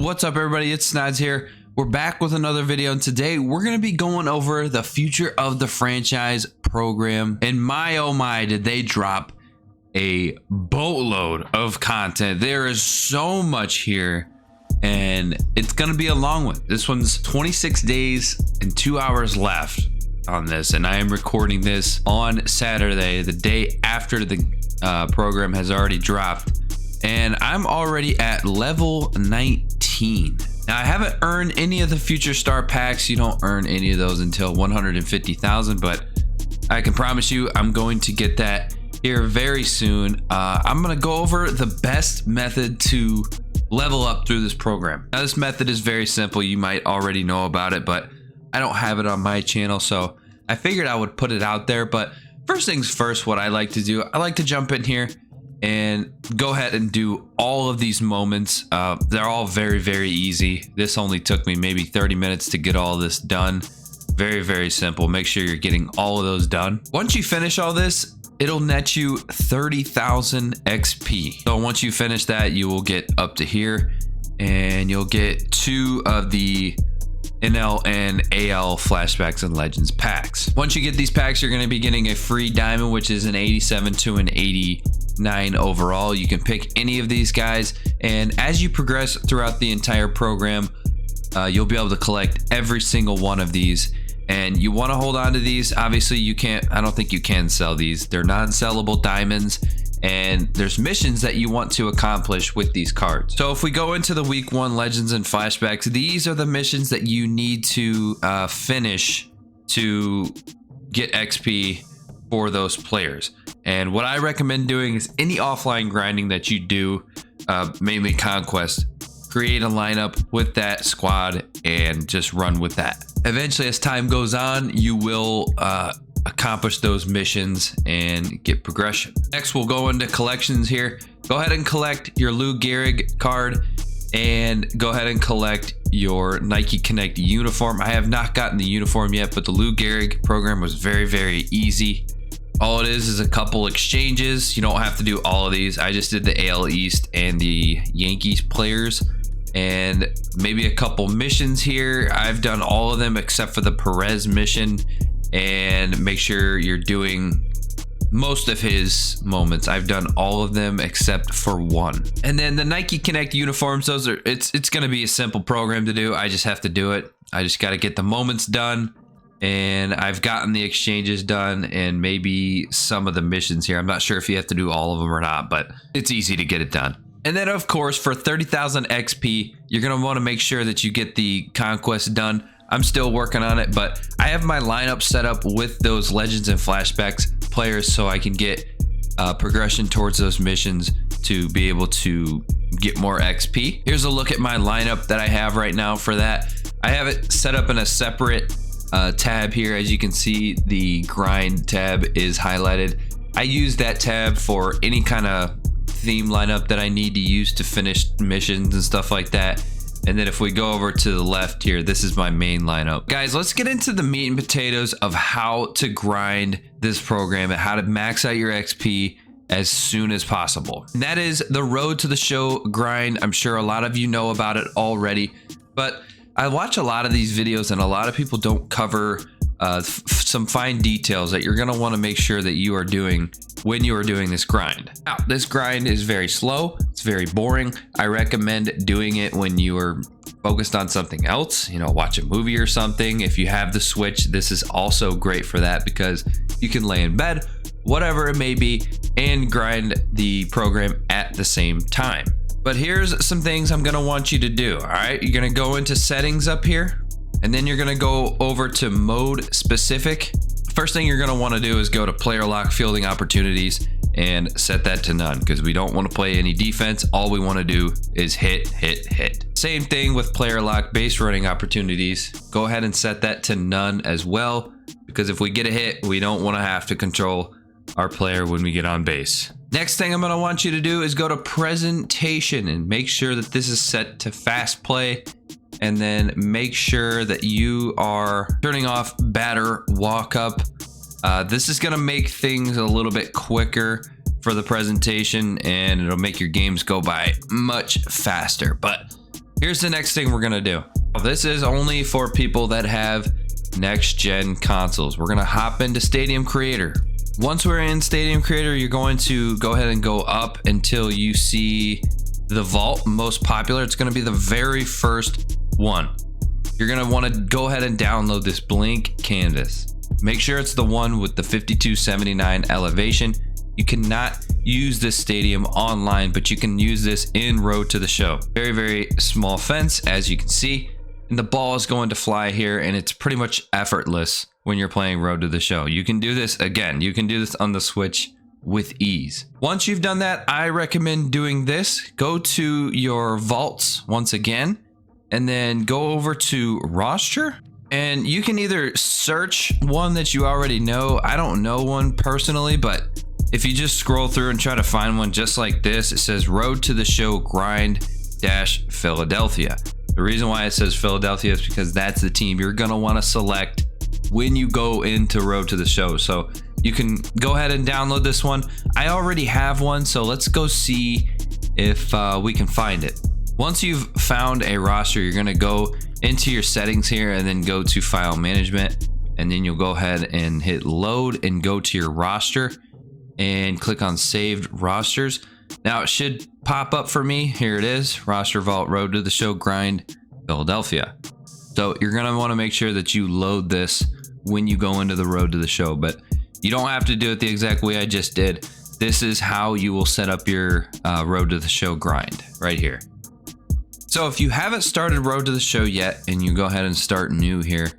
What's up, everybody? It's Snods here. We're back with another video, and today we're going to be going over the future of the franchise program. And my oh my, did they drop a boatload of content. There is so much here, and it's going to be a long one. This one's 26 days and 2 hours left on this, and I am recording this on Saturday, the day after the program has already dropped. And I'm already at level 19. Now, I haven't earned any of the future star packs. You don't earn any of those until 150,000, but I can promise you I'm going to get that here very soon. I'm going to go over the best method to level up through this program. Now, this method is very simple. You might already know about it, but I don't have it on my channel, so I figured I would put it out there. But first things first, what I like to do, I like to jump in here and go ahead and do all of these moments. They're all very, very easy. This only took me maybe 30 minutes to get all this done. Very, very simple. Make sure you're getting all of those done. Once you finish all this, it'll net you 30,000 XP. So once you finish that, you will get up to here and you'll get 2 of the NL and AL flashbacks and legends packs. Once you get these packs, you're going to be getting a free diamond, which is an 87 to an 89 overall. You can pick any of these guys, and as you progress throughout the entire program, you'll be able to collect every single one of these. And you want to hold on to these. Obviously, you can't, I don't think you can sell these. They're non-sellable diamonds, and there's missions that you want to accomplish with these cards. So if we go into the week 1 legends and flashbacks, these are the missions that you need to finish to get XP for those players. And what I recommend doing is any offline grinding that you do, mainly conquest, create a lineup with that squad and just run with that. Eventually, as time goes on, you will accomplish those missions and get progression. Next, we'll go into collections here. Go ahead and collect your Lou Gehrig card and go ahead and collect your Nike Connect uniform. I have not gotten the uniform yet, but the Lou Gehrig program was very, very easy. All it is a couple exchanges. You don't have to do all of these. I just did the AL East and the Yankees players, and maybe a couple missions here. I've done all of them except for the Perez mission, and make sure you're doing most of his moments. I've done all of them except for one. And then the Nike Connect uniforms, those are, it's going to be a simple program to do. I just have to do it. I just got to get the moments done, and I've gotten the exchanges done and maybe some of the missions here. I'm not sure if you have to do all of them or not, but it's easy to get it done. And then, of course, for 30,000 XP, you're going to want to make sure that you get the conquest done. I'm still working on it, but I have my lineup set up with those legends and flashbacks players so I can get progression towards those missions to be able to get more XP. Here's a look at my lineup that I have right now for that. I have it set up in a separate tab here. As you can see, the grind tab is highlighted. I use that tab for any kind of theme lineup that I need to use to finish missions and stuff like that. And then if we go over to the left here, this is my main lineup. Guys, let's get into the meat and potatoes of how to grind this program and how to max out your XP as soon as possible. And that is the Road to the Show grind. I'm sure a lot of you know about it already, but I watch a lot of these videos and a lot of people don't cover some fine details that you're going to want to make sure that you are doing when you are doing this grind. Now, this grind is very slow. It's very boring. I recommend doing it when you are focused on something else, you know, watch a movie or something. If you have the Switch, this is also great for that because you can lay in bed, whatever it may be, and grind the program at the same time. But here's some things I'm going to want you to do. All right, you're going to go into settings up here, and then you're going to go over to mode specific. First thing you're going to want to do is go to player lock fielding opportunities and set that to none because we don't want to play any defense. All we want to do is hit. Same thing with player lock base running opportunities. Go ahead and set that to none as well, because if we get a hit, we don't want to have to control our player when we get on base. Next thing I'm going to want you to do is go to presentation and make sure that this is set to fast play, and then make sure that you are turning off batter walk up. This is going to make things a little bit quicker for the presentation, and it'll make your games go by much faster. But Here's the next thing we're gonna do. This is only for people that have next gen consoles. We're gonna hop into Stadium Creator. Once we're in Stadium Creator, you're going to go ahead and go up until you see the vault most popular. It's going to be the very first one. You're going to want to go ahead and download this blank canvas. Make sure it's the one with the 5279 elevation. You cannot use this stadium online, but you can use this in Road to the Show. Very, very small fence, as you can see, and the ball is going to fly here, and it's pretty much effortless when you're playing Road to the Show. You can do this again. You can do this on the Switch with ease. Once you've done that, I recommend doing this. Go to your vaults once again, and then go over to roster, and you can either search one that you already know. I don't know one personally, but if you just scroll through and try to find one just like this, it says Road to the Show Grind - Philadelphia. The reason why it says Philadelphia is because that's the team you're gonna want to select when you go into Road to the Show. So you can go ahead and download this one. I already have one, so let's go see if we can find it. Once you've found a roster, you're gonna go into your settings here and then go to file management, and then you'll go ahead and hit load and go to your roster and click on saved rosters. Now it should pop up for me. Here it is, roster vault Road to the Show Grind Philadelphia. So you're gonna want to make sure that you load this when you go into the Road to the Show, but you don't have to do it the exact way I just did. This is how you will set up your Road to the Show grind right here. So if you haven't started Road to the Show yet and you go ahead and start new here,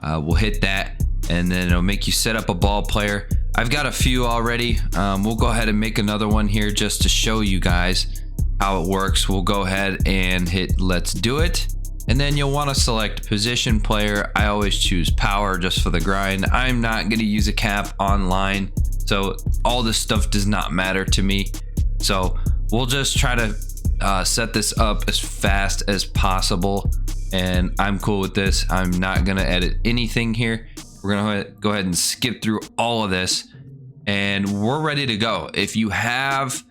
we'll hit that, and then it'll make you set up a ball player. I've got a few already. We'll go ahead and make another one here just to show you guys how it works. We'll go ahead and hit let's do it. And then you'll want to select position player. I always choose power just for the grind. I'm not going to use a cap online, so all this stuff does not matter to me. So we'll just try to set this up as fast as possible, and I'm cool with this. I'm not going to edit anything here. We're going to go ahead and skip through all of this, and we're ready to go. If you have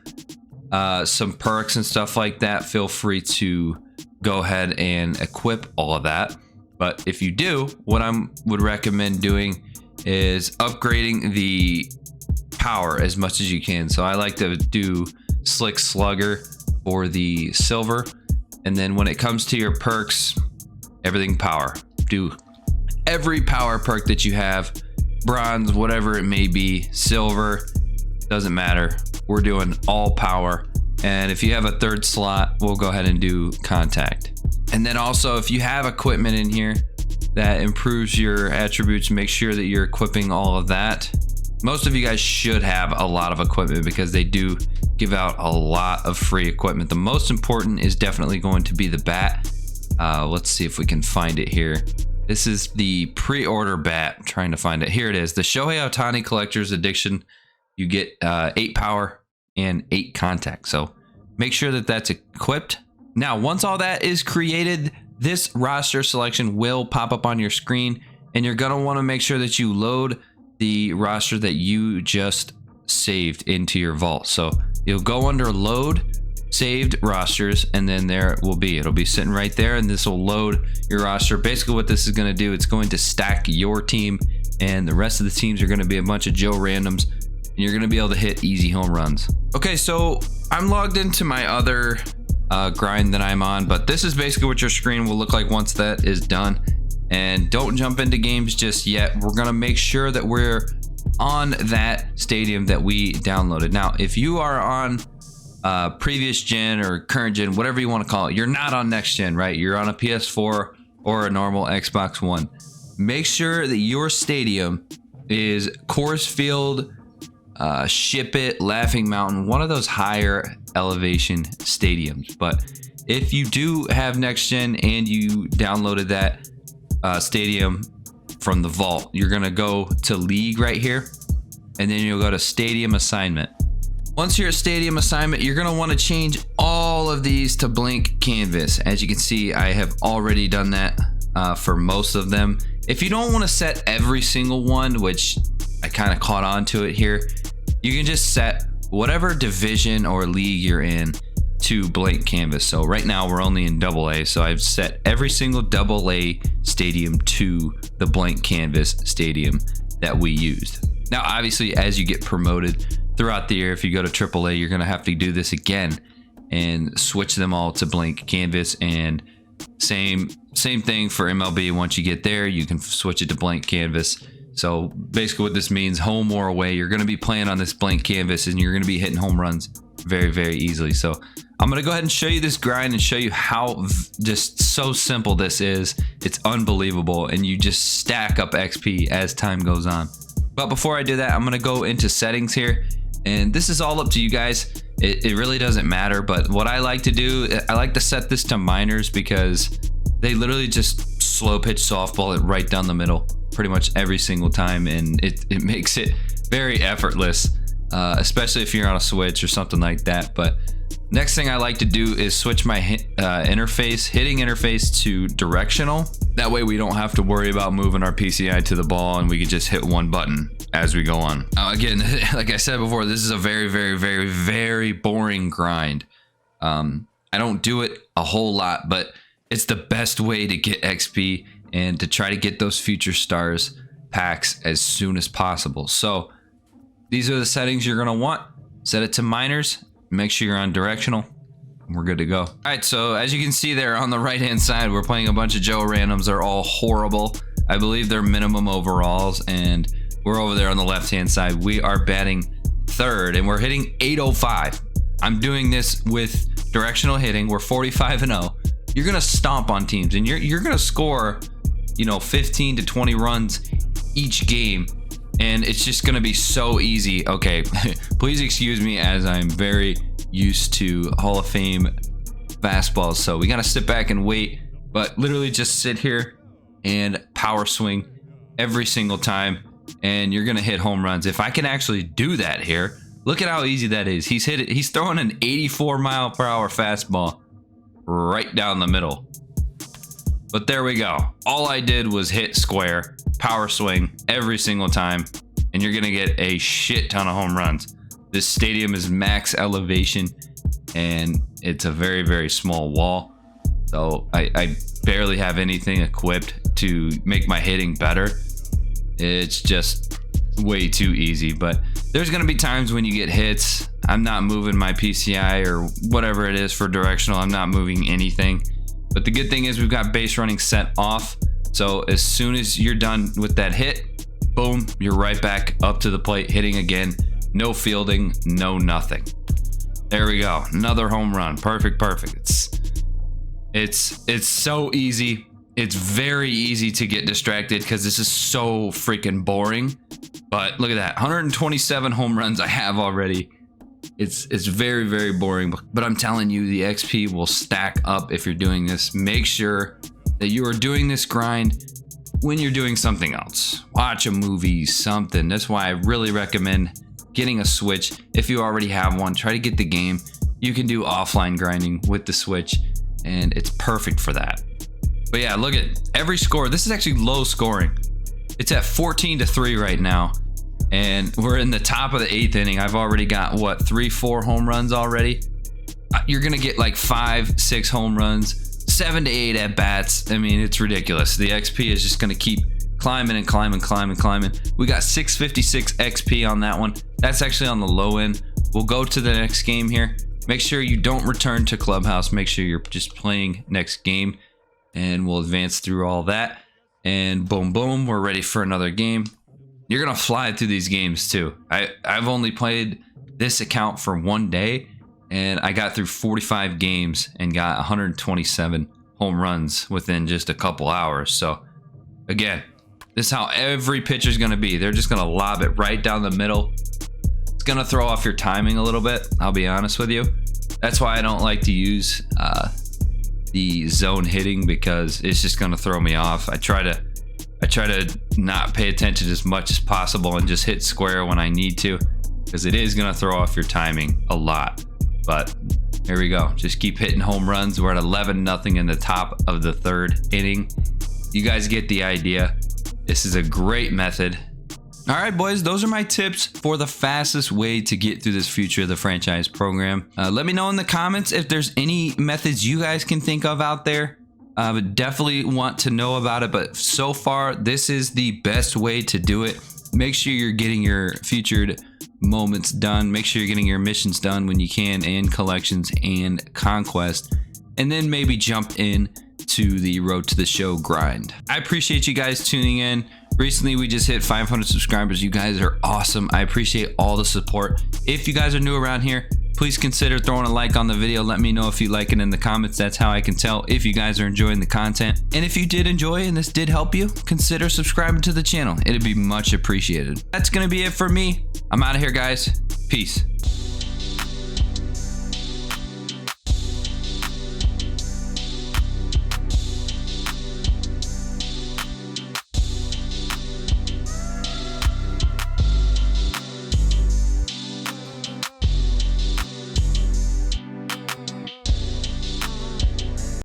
some perks and stuff like that, feel free to go ahead and equip all of that. But if you do, what I would recommend doing is upgrading the power as much as you can. So I like to do Slick Slugger for the silver, and then when it comes to your perks, everything power. Do every power perk that you have, bronze, whatever it may be, silver, doesn't matter. We're doing all power. And if you have a third slot, we'll go ahead and do contact. And then also, if you have equipment in here that improves your attributes, make sure that you're equipping all of that. Most of you guys should have a lot of equipment because they do give out a lot of free equipment. The most important is definitely going to be the bat. Let's see if we can find it here. This is the pre-order bat. I'm trying to find it. Here it is. The Shohei Ohtani Collector's Edition. You get 8 power and 8 contact. So make sure that that's equipped. Now, once all that is created, this roster selection will pop up on your screen, and you're going to want to make sure that you load the roster that you just saved into your vault. So you'll go under load saved rosters, and then there it will be. It'll be sitting right there, and this will load your roster. Basically what this is going to do, it's going to stack your team, and the rest of the teams are going to be a bunch of Joe randoms, and you're going to be able to hit easy home runs. Okay, so I'm logged into my other grind that I'm on, but this is basically what your screen will look like once that is done. And don't jump into games just yet. We're going to make sure that we're on that stadium that we downloaded. Now, if you are on previous gen or current gen, whatever you want to call it, you're not on next gen, right? You're on a PS4 or a normal Xbox One. Make sure that your stadium is Coors Field, Ship It, Laughing Mountain, one of those higher elevation stadiums. But if you do have next gen and you downloaded that stadium from the vault, you're gonna go to league right here, and then you'll go to stadium assignment. Once you're at stadium assignment, you're gonna want to change all of these to blank canvas. As you can see, I have already done that for most of them. If you don't want to set every single one, which I kind of caught on to it here, you can just set whatever division or league you're in to blank canvas. So right now we're only in AA, so I've set every single AA stadium to the blank canvas stadium that we used. Now obviously as you get promoted throughout the year, if you go to AAA, you're going to have to do this again and switch them all to blank canvas. And same thing for MLB. Once you get there, you can switch it to blank canvas. So basically what this means, home or away, you're going to be playing on this blank canvas and you're going to be hitting home runs very, very easily. So I'm going to go ahead and show you this grind and show you how just so simple this is. It's unbelievable, and you just stack up XP as time goes on. But before I do that, I'm going to go into settings here, and this is all up to you guys. It really doesn't matter, but what I like to do, I like to set this to minors because they literally just slow pitch softball it right down the middle pretty much every single time, and it makes it very effortless, especially if you're on a switch or something like that. But next thing I like to do is switch my hitting interface to directional. That way we don't have to worry about moving our PCI to the ball, and we can just hit one button as we go on. Again, like I said before, this is a very, very, very, very boring grind. I don't do it a whole lot, but it's the best way to get XP and to try to get those future stars packs as soon as possible. So these are the settings you're gonna want. Set it to minors, make sure you're on directional, and we're good to go. All right, so as you can see there on the right hand side, we're playing a bunch of Joe randoms. They're all horrible. I believe they're minimum overalls, and we're over there on the left hand side. We are batting third and we're hitting 805. I'm doing this with directional hitting. We're 45-0. You're gonna stomp on teams, and you're gonna score, you know, 15 to 20 runs each game, and it's just gonna be so easy. Okay, please excuse me as I'm very used to Hall of Fame fastballs, so we gotta sit back and wait, but literally just sit here and power swing every single time, and you're gonna hit home runs. If I can actually do that here, look at how easy that is. He's throwing an 84-mile-per-hour fastball right down the middle. But there we go. All I did was hit square, power swing every single time, and you're gonna get a shit ton of home runs. This stadium is max elevation, and it's a very, very small wall. So I barely have anything equipped to make my hitting better. It's just way too easy. But there's gonna be times when you get hits. I'm not moving my PCI or whatever it is for directional. I'm not moving anything. But the good thing is we've got base running set off. So as soon as you're done with that hit, boom, you're right back up to the plate hitting again. No fielding, no nothing. There we go. Another home run. Perfect. It's so easy. It's very easy to get distracted because this is so freaking boring. But look at that. 127 home runs I have already. It's very, very boring, but I'm telling you, the XP will stack up if you're doing this. Make sure that you are doing this grind when you're doing something else. Watch a movie, something. That's why I really recommend getting a Switch. If you already have one, try to get the game. You can do offline grinding with the Switch, and it's perfect for that. But yeah, look at every score. This is actually low scoring. It's at 14-3 right now. And we're in the top of the 8th inning. I've already got, what, 3-4 home runs already? You're going to get like 5-6 home runs, 7 to 8 at bats. I mean, it's ridiculous. The XP is just going to keep climbing and climbing. We got 656 XP on that one. That's actually on the low end. We'll go to the next game here. Make sure you don't return to Clubhouse. Make sure you're just playing next game. And we'll advance through all that. And boom, boom, we're ready for another game. You're gonna fly through these games too. I've only played this account for 1 day, and I got through 45 games and got 127 home runs within just a couple hours. So again, this is how every pitcher's gonna be. They're just gonna lob it right down the middle. It's gonna throw off your timing a little bit, I'll be honest with you. That's why I don't like to use the zone hitting, because it's just gonna throw me off. I try to not pay attention as much as possible and just hit square when I need to, because it is going to throw off your timing a lot. But here we go. Just keep hitting home runs. We're at 11-0 in the top of the 3rd inning. You guys get the idea. This is a great method. All right, boys, those are my tips for the fastest way to get through this future of the franchise program. Let me know in the comments if there's any methods you guys can think of out there. I would definitely want to know about it, but so far, this is the best way to do it. Make sure you're getting your featured moments done. Make sure you're getting your missions done when you can, and collections and conquest, and then maybe jump in to the road to the show grind. I appreciate you guys tuning in. Recently, we just hit 500 subscribers. You guys are awesome. I appreciate all the support. If you guys are new around here, please consider throwing a like on the video. Let me know if you like it in the comments. That's how I can tell if you guys are enjoying the content. And if you did enjoy and this did help you, consider subscribing to the channel. It'd be much appreciated. That's gonna be it for me. I'm out of here, guys. Peace.